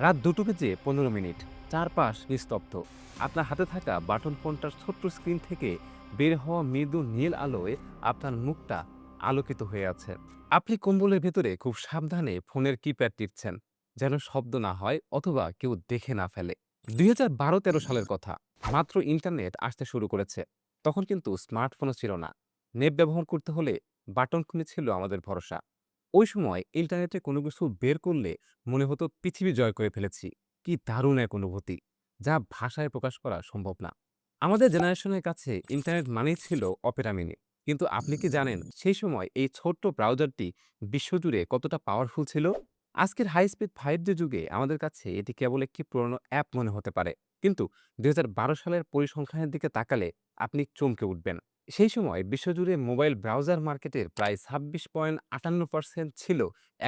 রাত 2:15 চারপাশ নিস্তব্ধ। আপনার হাতে থাকা বাটন ফোনটার ছোট্ট স্ক্রিন থেকে বের হওয়া মৃদু নীল আলোয় আপনার মুখটা আলোকিত হয়ে আছে। আপনি কম্বলের ভেতরে খুব সাবধানে ফোনের কিপ্যাড টিপছেন, যেন শব্দ না হয় অথবা কেউ দেখে না ফেলে। 2012-13 সালের কথা। মাত্র ইন্টারনেট আসতে শুরু করেছে। তখন কিন্তু স্মার্টফোনও ছিল না। নেট ব্যবহার করতে হলে বাটন ফোনই ছিল আমাদের ভরসা। ওই সময় ইন্টারনেটে কোনো কিছু বের করলে মনে হতো পৃথিবী জয় করে ফেলেছি। কি দারুণ এক অনুভূতি, যা ভাষায় প্রকাশ করা সম্ভব না। আমাদের জেনারেশনের কাছে ইন্টারনেট মানেই ছিল অপেরা মিনি। কিন্তু আপনি কি জানেন সেই সময় এই ছোট্ট ব্রাউজারটি বিশ্বজুড়ে কতটা পাওয়ারফুল ছিল? আজকের হাই স্পিড 5G যুগে আমাদের কাছে এটি কেবল একটি পুরনো অ্যাপ মনে হতে পারে। কিন্তু ২০১২ সালের পরিসংখ্যানের দিকে তাকালে আপনি চমকে উঠবেন। সেই সময় বিশ্বজুড়ে মোবাইল ব্রাউজার মার্কেটের প্রায় ২৬.৫৮% ছিল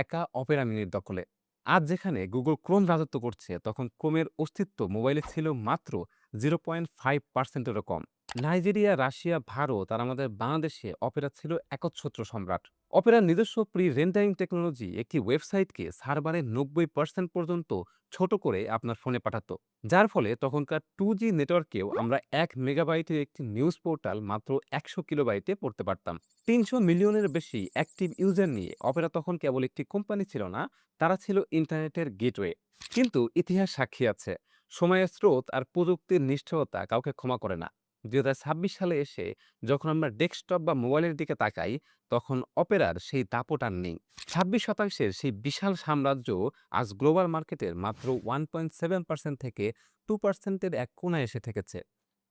একা অপেরা মিনির দখলে। আজ যেখানে গুগল ক্রোম রাজত্ব করছে, তখন ক্রোমের অস্তিত্ব মোবাইলে ছিল মাত্র 0.5%-এরও কম। নাইজেরিয়া, রাশিয়া, ভারত আর আমাদের বাংলাদেশে অপেরা ছিল একচ্ছত্র সম্রাট। অপেরার নিজস্ব প্রি রেন্ডারিং টেকনোলজি একটি ওয়েবসাইটকে সার্ভারের ৯০% পর্যন্ত ছোট করে আপনার ফোনে পাঠাতো। যার ফলে তখনকার 2G নেটওয়ার্কেও আমরা ১ মেগাবাইটের একটি নিউজ পোর্টাল মাত্র ১০০ কিলোবাইটে পড়তে পারতাম। ৩০০ মিলিয়নের বেশি অ্যাক্টিভ ইউজার নিয়ে অপেরা তখন কেবল একটি কোম্পানি ছিল না, তারা ছিল ইন্টারনেটের গেটওয়ে। কিন্তু ইতিহাস সাক্ষী আছে, সময়ের স্রোত আর প্রযুক্তির নিষ্ঠুরতা কাউকে ক্ষমা করে না। ২০২৬ সালে এসে যখন আমরা ডেস্কটপ বা মোবাইলের দিকে তাকাই, তখন অপেরার সেই দাপট আর নেই। ২৬% সেই বিশাল সাম্রাজ্য আজ গ্লোবাল মার্কেটের মাত্র 1.7% থেকে 2% এর এক কোণায় এসে ঠেকেছে।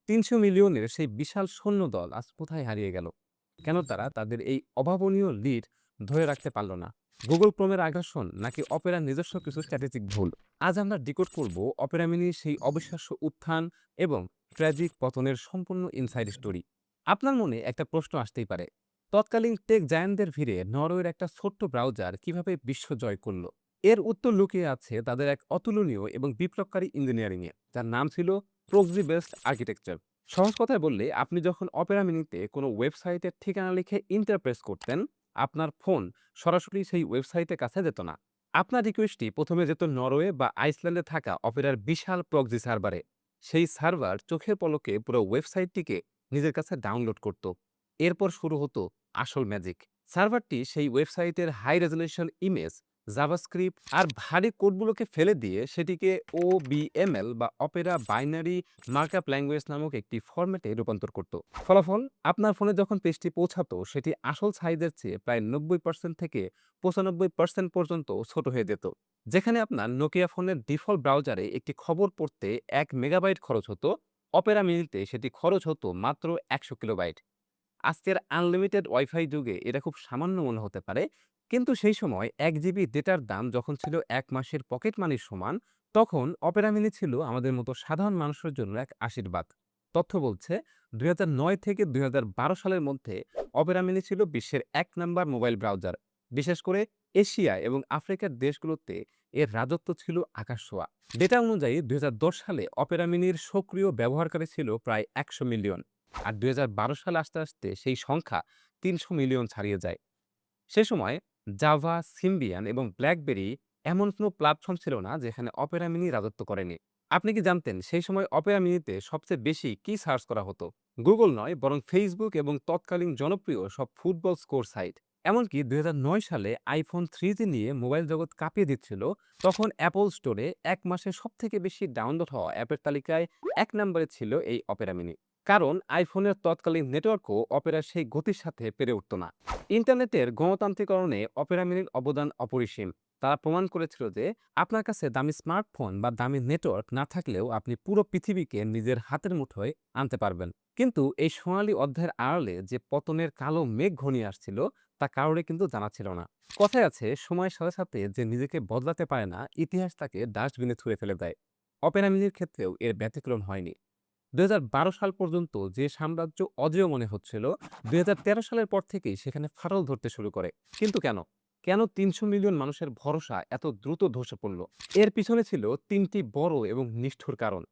৩০০ মিলিয়নের সেই বিশাল সৈন্যদল আজ কোথায় হারিয়ে গেল? কেন তারা তাদের এই অভাবনীয় লিড ধরে রাখতে পারল না? গুগল ক্রোমের আগ্রাসন নাকি অপেরার নিজস্ব কিছু স্ট্র্যাটেজিক ভুল? আজ আমরা ডিকোড করব অপেরা মিনির সেই অবিশ্বাস্য উত্থান এবং ট্র্যাজিক পতনের সম্পূর্ণ ইনসাইড স্টোরি। আপনার মনে একটা প্রশ্ন আসতেই পারে, তৎকালীন টেক জায়ান্টদের ভিড়ে নরওয়ের একটা ছোট্ট ব্রাউজার কিভাবে বিশ্ব জয় করল? এর উত্তর লুকিয়ে আছে তাদের এক অতুলনীয় এবং বিপ্লবকারী ইঞ্জিনিয়ারিংয়ে, যার নাম ছিল প্রক্সি বেসড আর্কিটেকচার। সহজ কথায় বললে, আপনি যখন অপেরা মিনিতে কোনো ওয়েবসাইটের ঠিকানা লিখে ইন্টার প্রেস করতেন, আপনার ফোন সরাসরি সেই ওয়েবসাইটের কাছে যেত না। আপনার রিকোয়েস্টটি প্রথমে যেত নরওয়ে বা আইসল্যান্ডে থাকা অপেরার বিশাল প্রক্সি সার্ভারে। সেই সার্ভার চোখের পলকে পুরো ওয়েবসাইটটিকে নিজের কাছে ডাউনলোড করত। এরপর শুরু হতো আসল ম্যাজিক। সার্ভারটি সেই ওয়েবসাইটের হাই রেজলিউশন ইমেজ, জাভাস্ক্রিপ্ট আর ভারী কোডগুলোকে ফেলে দিয়ে সেটিকে OBML বা অপেরা বাইনারি মার্কআপ ল্যাঙ্গুয়েজ নামক একটি ফরম্যাটে রূপান্তর করত। ফলাফল, আপনার ফোনে যখন পেজটি পৌঁছাতো, সেটি আসল সাইজের চেয়ে প্রায় ৯০% থেকে ৯৫% পর্যন্ত ছোট হয়ে যেত। যেখানে আপনার নোকিয়া ফোনের ডিফল্ট ব্রাউজারে একটি খবর পড়তে ১ মেগাবাইট খরচ হতো, অপেরা মিনিতে সেটি খরচ হতো মাত্র ১০০ কিলোবাইট। আজকের আনলিমিটেড ওয়াইফাই যুগে এটা খুব সামান্য মনে হতে পারে, কিন্তু সেই সময় ১ জিবি ডেটার দাম যখন ছিল ১ মাসের পকেট মানির সমান, তখন অপেরা মিনি ছিল আমাদের মতো সাধারণ মানুষের জন্য এক আশীর্বাদ। তথ্য বলছে, ২০০৯ থেকে ২০১২ সালের মধ্যে অপেরা মিনি ছিল বিশ্বের ১ নাম্বার মোবাইল ব্রাউজার। বিশেষ করে এশিয়া এবং আফ্রিকার দেশগুলোতে এর রাজত্ব ছিল আকাশছোঁয়া। ডেটা অনুযায়ী ২০১০ সালে অপেরা মিনির সক্রিয় ব্যবহারকারী ছিল প্রায় ১০০ মিলিয়ন। আর ২০১২ সালে আসতে আসতে সেই সংখ্যা ৩০০ মিলিয়ন ছাড়িয়ে যায়। সে সময় জাভা, সিম্বিয়ান এবং ব্ল্যাকবেরি এমন কোনো প্ল্যাটফর্ম ছিল না যেখানে অপেরা মিনি রাজত্ব করেনি। আপনি কি জানতেন সেই সময় অপেরা মিনিতে সবচেয়ে বেশি কি সার্চ করা হতো? গুগল নয়, বরং ফেসবুক এবং তৎকালীন জনপ্রিয় সব ফুটবল স্কোর সাইট। এমনকি ২০০৯ সালে আইফোন 3G নিয়ে মোবাইল জগৎ কাঁপিয়ে দিচ্ছিল, তখন অ্যাপল স্টোরে ১ মাসে সবথেকে বেশি ডাউনলোড হওয়া অ্যাপের তালিকায় ১ নম্বরে ছিল এই অপেরা মিনি। কারণ আইফোনের তৎকালীন নেটওয়ার্কও অপেরার সেই গতির সাথে পেরে উঠত না। ইন্টারনেটের গণতান্ত্রিকরণে অপেরা মিনির অবদান অপরিসীম। তারা প্রমাণ করেছিল যে আপনার কাছে দামি স্মার্টফোন বা দামি নেটওয়ার্ক না থাকলেও আপনি পুরো পৃথিবীকে নিজের হাতের মুঠোয় আনতে পারবেন। কিন্তু এই সোনালী অধ্যায়ের আড়ালে যে পতনের কালো মেঘ ঘনিয়ে আসছিল, তা কারোরই কিন্তু জানা ছিল না। কথায় আছে, সময়ের সাথে সাথে যে নিজেকে বদলাতে পারে না, ইতিহাস তাকে ডাস্টবিনে ছুঁড়ে ফেলে দেয়। অপেরা মিনির ক্ষেত্রেও এর ব্যতিক্রম হয়নি। ২০১২ সাল পর্যন্ত যে সাম্রাজ্য অজেয় মনে হচ্ছিল, ২০১৩ সালের পর থেকেই সেখানে ফাটল ধরতে শুরু করে। কিন্তু কেন? কেন ৩০০ মিলিয়ন মানুষের ভরসা এত দ্রুত ধসে পড়ল? এর পিছনে ছিল ৩টি বড় এবং নিষ্ঠুর কারণ।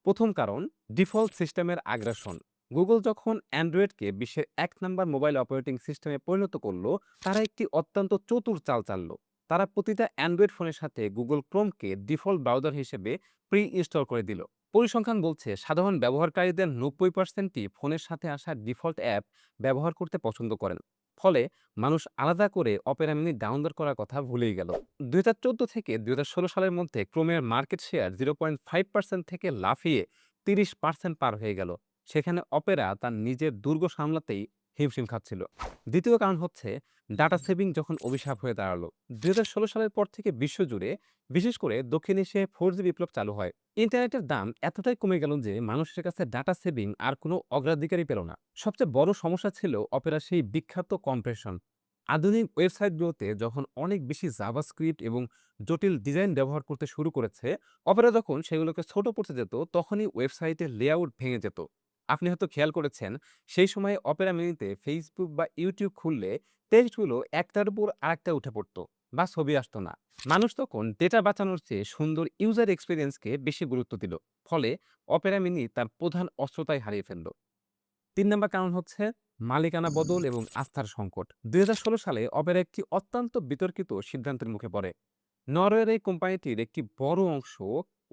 প্রথম কারণ, ডিফল্ট সিস্টেমের আগ্রাসন। গুগল যখন অ্যান্ড্রয়েডকে বিশ্বের ১ নাম্বার মোবাইল অপারেটিং সিস্টেমে পরিণত করল, তারা একটি অত্যন্ত চতুর চাল চালল। তারা প্রতিটা অ্যান্ড্রয়েড ফোনের সাথে গুগল ক্রোমকে ডিফল্ট ব্রাউজার হিসেবে প্রি ইনস্টল করে দিল। পরিসংখ্যান বলছে সাধারণ ব্যবহারকারীদের ৯০%ই ফোনের সাথে আসা ডিফল্ট অ্যাপ ব্যবহার করতে পছন্দ করেন। ফলে মানুষ আলাদা করে অপেরা মিনি ডাউনলোড করার কথা ভুলেই গেল। ২০১৪ থেকে ২০১৬ সালের মধ্যে ক্রোমের মার্কেট শেয়ার ০.৫% থেকে লাফিয়ে ৩০% পার হয়ে গেল। সেখানে অপেরা তার নিজের দুর্গ সামলাতেই হিমশিম খাচ্ছিল। দ্বিতীয় কারণ হচ্ছে ডাটা সেভিং যখন অভিশাপ হয়ে দাঁড়ালো। ২০১৬ সালের পর থেকে বিশ্বজুড়ে, বিশেষ করে দক্ষিণ এশিয়ায় 4G বিপ্লব চালু হয়। ইন্টারনেটের দাম এতটাই কমে গেল যে মানুষের কাছে ডাটা সেভিং আর কোনো অগ্রাধিকারই পেল না। সবচেয়ে বড় সমস্যা ছিল অপেরা সেই বিখ্যাত কম্প্রেশন। আধুনিক ওয়েবসাইটগুলোতে যখন অনেক বেশি জাভাস্ক্রিপ্ট এবং জটিল ডিজাইন ব্যবহার করতে শুরু করেছে, অপেরা যখন সেগুলোকে ছোট করতে যেত, তখনই ওয়েবসাইটের লেআউট ভেঙে যেত। আপনি হয়তো খেয়াল করেছেন, সেই সময়ে অপেরা মিনিতে ফেসবুক বা ইউটিউব খুললে টেক্সটগুলো একটার উপর আরেকটা উঠে পড়তো বা ছবি আসতো না। মানুষ তখন ডেটা বাঁচানোর চেয়ে সুন্দর ইউজার এক্সপিরিয়েন্সকে বেশি গুরুত্ব দিল। ফলে অপেরা মিনি তার প্রধান অস্ত্রতাই হারিয়ে ফেলল। ৩ নাম্বার কারণ হচ্ছে মালিকানা বদল এবং আস্থার সংকট। ২০১৬ সালে অপেরা একটি অত্যন্ত বিতর্কিত সিদ্ধান্তের মুখে পড়ে। নরওয়ের এই কোম্পানিটির একটি বড় অংশ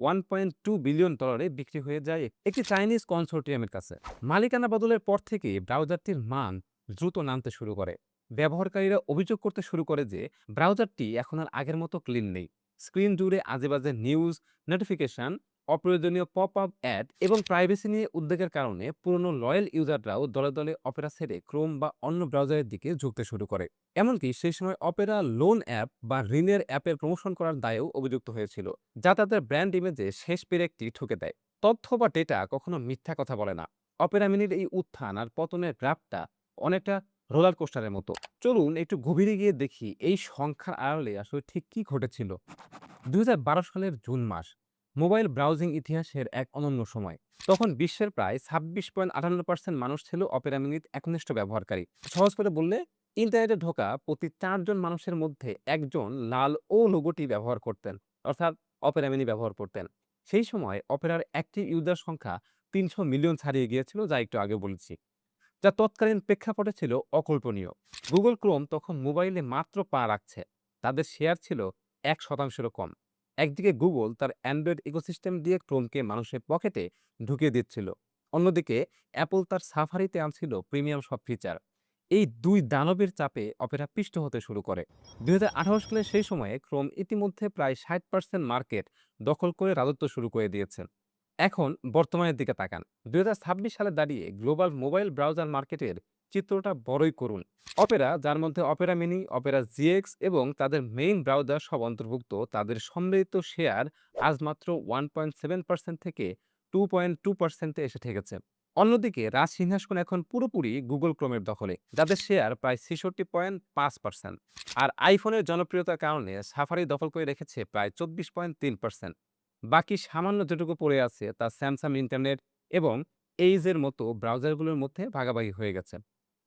$1.2 বিলিয়ন বিক্রি হয়ে যায় একটি চাইনিজ কনসোর্টিয়ামের কাছে। মালিকানা বদলের পর থেকে ব্রাউজারটির মান দ্রুত নামতে শুরু করে। ব্যবহারকারীরা অভিযোগ করতে শুরু করে যে ব্রাউজারটি এখন আর আগের মতো ক্লিন নেই। স্ক্রিন জুড়ে আজেবাজে নিউজ, নোটিফিকেশন, অপ্রয়োজনীয় পপ আপ অ্যাড এবং প্রাইভেসি নিয়ে উদ্বেগের কারণে পুরনো লয়াল ইউজাররাও দলে দলে অপেরা ছেড়ে ক্রোম বা অন্য ব্রাউজারের দিকে ঝুঁকতে শুরু করে। এমনকি সেই সময় অপেরা লোন অ্যাপ বা ঋণের অ্যাপের প্রমোশন করার দায়েও অভিযুক্ত হয়েছিল, যা তাদের ব্র্যান্ড ইমেজে শেষ পেরেকটি ঠুকে দেয়। তথ্য বা ডেটা কখনো মিথ্যা কথা বলে না। অপেরা মিনির এই উত্থান আর পতনের গ্রাফটা অনেকটা রোলার কোস্টারের মতো। চলুন একটু গভীরে গিয়ে দেখি এই সংখ্যার আড়ালে আসলে ঠিক কি ঘটেছিল। ২০১২ সালের জুন মাস মোবাইল ব্রাউজিং ইতিহাসের এক অনন্য সময়। তখন বিশ্বের প্রায় ২৬.৫৮% মানুষ ছিল অপেরা মিনির একনিষ্ঠ ব্যবহারকারী। সহজ করে বললে, ইন্টারনেটে ঢোকা প্রতি ৪ জন মানুষের মধ্যে একজন লাল ও লোগোটি ব্যবহার করতেন, অর্থাৎ অপেরা মিনি ব্যবহার করতেন। সেই সময় অপেরার অ্যাক্টিভ ইউজার সংখ্যা ৩০০ মিলিয়ন ছাড়িয়ে গিয়েছিল, যা একটু আগে বলেছি, যা তৎকালীন প্রেক্ষাপটে ছিল অকল্পনীয়। গুগল ক্রোম তখন মোবাইলে মাত্র পা রাখছে। তাদের শেয়ার ছিল ১%-এরও কম। একদিকে গুগল তার অ্যান্ড্রয়েড ইকোসিস্টেম দিয়ে ক্রোমকে মানুষের পকেটে ঢুকিয়ে দিচ্ছিল। অন্যদিকে অ্যাপল তার সাফারিতে আনছিল প্রিমিয়াম সব ফিচার। এই দুই দানবের চাপে অপেরা পিষ্ট হতে শুরু করে। ২০১৮ সালের সেই সময়ে ক্রোম ইতিমধ্যে প্রায় ৬০% মার্কেট দখল করে রাজত্ব শুরু করে দিয়েছে। এখন বর্তমানের দিকে তাকান। ২০২৬ সালে দাঁড়িয়ে গ্লোবাল মোবাইল ব্রাউজার মার্কেটের চিত্রটা বড়ই করুণ। অপেরা, যার মধ্যে অপেরা মিনি, অপেরা জিএক্স এবং তাদের মেইন ব্রাউজার সব অন্তর্ভুক্ত, তাদের সম্মিলিত শেয়ার আজ মাত্র 1.7% থেকে 2.2% এসে ঠেকেছে। অন্যদিকে রাজ সিংহাসন এখন পুরোপুরি গুগল ক্রোমের দখলে, যাদের শেয়ার প্রায় ৬৬.৫%। আর আইফোনের জনপ্রিয়তার কারণে সাফারি দখল করে রেখেছে প্রায় ২৪.৩%। বাকি সামান্য যেটুকু পড়ে আছে তা স্যামসাং ইন্টারনেট এবং এইজের মতো ব্রাউজারগুলোর মধ্যে ভাগাভাগি হয়ে গেছে।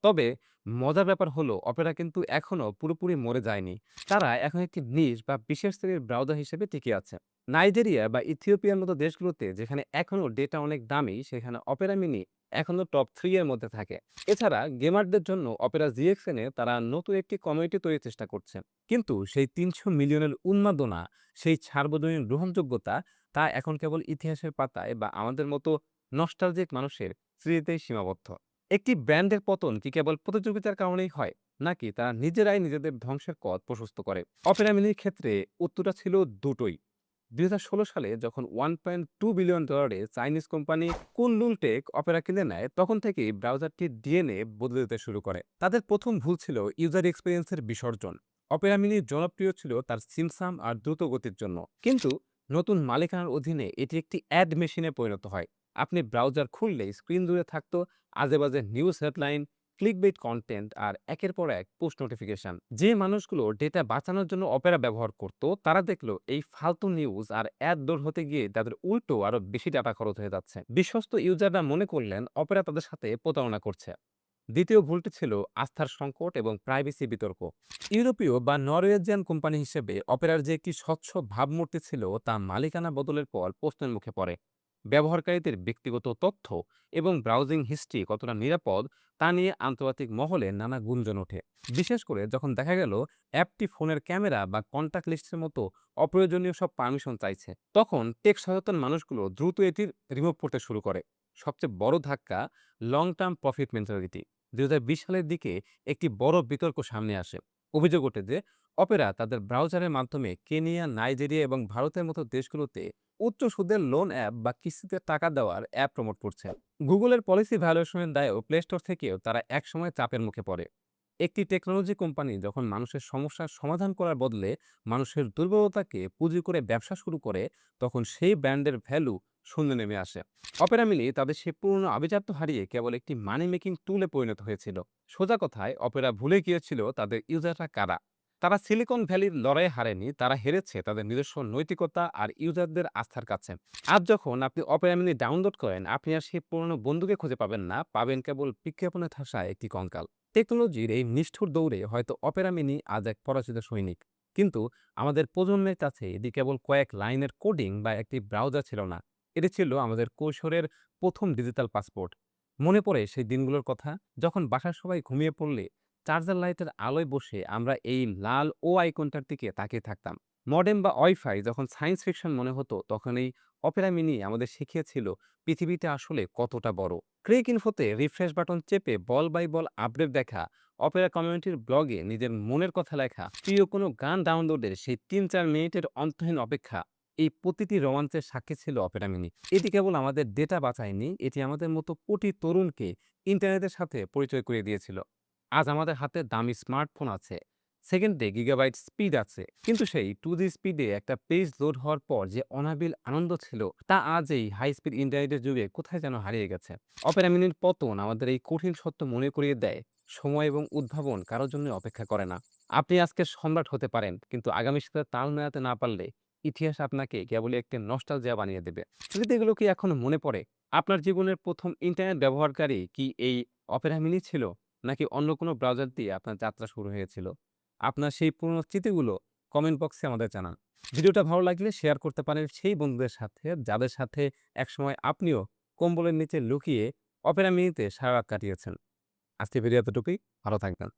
তবে মজার ব্যাপার হলো, অপেরা কিন্তু এখনো পুরোপুরি মরে যায়নি। তারা এখন একটি নিশ বা বিশেষ শ্রেণীর ব্রাউজার হিসেবে টিকে আছে। নাইজেরিয়া বা ইথিওপিয়ার মতো দেশগুলোতে যেখানে এখনো ডেটা অনেক দামি, সেখানে অপেরা মিনি এখনো টপ 3 এর মধ্যে থাকে। এছাড়া গেমারদের জন্য অপেরা জিএক্স এ তারা নতুন একটি কমিউনিটি তৈরির চেষ্টা করছে। কিন্তু সেই ৩০০ মিলিয়নের উন্মাদনা, সেই সার্বজনীন গ্রহণযোগ্যতা, তা এখন কেবল ইতিহাসের পাতায় বা আমাদের মতো নস্টালজিক মানুষের স্মৃতিতেই সীমাবদ্ধ। একটি ব্র্যান্ডের পতন কি কেবল প্রতিযোগিতার কারণেই হয়, নাকি তারা নিজেরাই নিজেদের ধ্বংসের পথ প্রশস্ত করে? অপেরা মিনির ক্ষেত্রে উত্তরটা ছিল দুটোই। ২০১৬ সালে যখন $1.2 billion Chinese company Kunlun tech Opera কিনে নেয়, তখন থেকেই ব্রাউজারটির ডিএনএ বদলে যেতে শুরু করে। তাদের প্রথম ভুল ছিল ইউজার এক্সপিরিয়েন্সের বিসর্জন। অপেরা মিনি জনপ্রিয় ছিল তার সিমসাম আর দ্রুত গতির জন্য। কিন্তু নতুন মালিকানার অধীনে এটি একটি অ্যাড মেশিনে পরিণত হয়। আপনি ব্রাউজার খুললেই স্ক্রিন জুড়ে থাকতো আজেবাজে নিউজ হেডলাইন, ক্লিকবেইট কন্টেন্ট আর একের পর এক পুশ নোটিফিকেশন। যে মানুষগুলো ডেটা বাঁচানোর জন্য অপেরা ব্যবহার করত, তারা দেখলো এই ফালতু নিউজ আর অ্যাড দূর হতে গিয়ে তাদের উল্টো আরো বেশি ডাটা খরচ হয়ে যাচ্ছে। বিশ্বস্ত ইউজাররা মনে করলেন অপেরা তাদের সাথে প্রতারণা করছে। দ্বিতীয় ভুলটি ছিল আস্থার সংকট এবং প্রাইভেসি বিতর্ক। ইউরোপীয় বা নরওয়েজিয়ান কোম্পানি হিসেবে অপেরার যে একটি স্বচ্ছ ভাবমূর্তি ছিল, তা মালিকানা বদলের পর প্রশ্নের মুখে পড়ে। ব্যবহারকারীদের ব্যক্তিগত তথ্য এবং ব্রাউজিং হিস্ট্রি কতটা নিরাপদ তা নিয়ে আন্তর্জাতিক মহলে নানা গুঞ্জন ওঠে। বিশেষ করে যখন দেখা গেল অ্যাপটি ফোনের ক্যামেরা বা কন্টাক্ট লিস্টের মতো অপ্রয়োজনীয় সব পারমিশন চাইছে, তখন টেক সচেতন মানুষগুলো দ্রুত এটির রিমুভ করতে শুরু করে। সবচেয়ে বড় ধাক্কা লং টার্ম প্রফিট মেন্টালিটি। ২০২০ সালের দিকে একটি বড় বিতর্ক সামনে আসে। অভিযোগ ওঠে যে অপেরা তাদের ব্রাউজারের মাধ্যমে কেনিয়া, নাইজেরিয়া এবং ভারতের মতো দেশগুলোতে উচ্চ সুদের লোন অ্যাপ বা কিস্তিতে টাকা দেওয়ার অ্যাপ প্রমোট করছে। গুগলের পলিসি ভায়োলেশনের দায়েও প্লে স্টোর থেকেও তারা একসময় চাপের মুখে পড়ে। একটি টেকনোলজি কোম্পানি যখন মানুষের সমস্যার সমাধান করার বদলে মানুষের দুর্বলতাকে পুঁজি করে ব্যবসা শুরু করে, তখন সেই ব্র্যান্ডের ভ্যালু শূন্যে নেমে আসে। অপেরা মিনি তাদের সেই পুরনো আভিজাত্য হারিয়ে কেবল একটি মানি মেকিং টুলে পরিণত হয়েছিল। সোজা কথায় অপেরা ভুলে গিয়েছিল তাদের ইউজাররা কারা। তারা সিলিকন ভ্যালির লড়াইয়ে হারেনি, তারা হেরেছে তাদের নিজস্ব নৈতিকতা আর ইউজারদের আস্থার কাছে। আজ যখন আপনি অপেরা মিনি ডাউনলোড করেন, আপনি আর সেই পুরনো বন্ধুকে খুঁজে পাবেন না, পাবেন কেবল বিজ্ঞাপনে ঠাসা একটি কঙ্কাল। টেকনোলজির এই নিষ্ঠুর দৌড়ে হয়তো অপেরা মিনি আজ এক পরাজিত সৈনিক, কিন্তু আমাদের প্রজন্মের কাছে এটি কেবল কয়েক লাইনের কোডিং বা একটি ব্রাউজার ছিল না। এটি ছিল আমাদের কৈশোরের প্রথম ডিজিটাল পাসপোর্ট। মনে পড়ে সেই দিনগুলোর কথা, যখন বাসার সবাই ঘুমিয়ে পড়লে চার্জার লাইটের আলোয় বসে আমরা এই লাল ও আইকনটার দিকে তাকিয়ে থাকতাম। মডেম বা ওয়াইফাই যখন সায়েন্স ফিকশন মনে হতো, তখন এই অপেরা মিনি আমাদের শিখিয়েছিল পৃথিবীতে আসলে কতটা বড়। ক্রিক ইনফোতে রিফ্রেশ বাটন চেপে বল বাই বল আপডেট দেখা, অপেরা কমিউনিটির ব্লগে নিজের মনের কথা লেখা, প্রিয় কোনো গান ডাউনলোডের সেই ৩-৪ মিনিটের অন্তহীন অপেক্ষা, এই প্রতিটি রোমাঞ্চের সাক্ষী ছিল অপেরা মিনি। এটি কেবল আমাদের ডেটা বাঁচায়নি, এটি আমাদের মতো কোটি তরুণকে ইন্টারনেটের সাথে পরিচয় করিয়ে দিয়েছিল। আজ আমাদের হাতে দামি স্মার্টফোন আছে, সেকেন্ডে গিগাবাইট স্পিড আছে, কিন্তু সেই 2G স্পিডে একটা পেজ লোড হওয়ার পর যে অনাবিল আনন্দ ছিল, তা আজ এই হাই স্পিড ইন্টারনেটের যুগে কোথায় যেন হারিয়ে গেছে। অপেরা মিনির পতন আমাদের এই কঠিন সত্য মনে করিয়ে দেয়, সময় এবং উদ্ভাবন কারোর জন্য অপেক্ষা করে না। আপনি আজকে সম্রাট হতে পারেন, কিন্তু আগামীর সাথে তাল মেলাতে না পারলে ইতিহাস আপনাকে কেবলই একটি নস্টালজিয়া বানিয়ে দেবে। স্মৃতিগুলো কি এখনো মনে পড়ে? আপনার জীবনের প্রথম ইন্টারনেট ব্যবহারকারী কি এই অপেরা মিনি ছিল? নাকি অন্য কোনো ব্রাউজার দিয়ে আপনার যাত্রা শুরু হয়েছিল? আপনার সেই পুরনো স্মৃতিগুলো কমেন্ট বক্সে আমাদের জানান। ভিডিওটা ভালো লাগলে শেয়ার করতে পারেন সেই বন্ধুদের সাথে, যাদের সাথে একসময় আপনিও কম্বলের নিচে লুকিয়ে অপেরা মিনিতে সারা রাত কাটিয়েছেন। আজকের ভিডিও এতটুকুই। ভালো থাকবেন।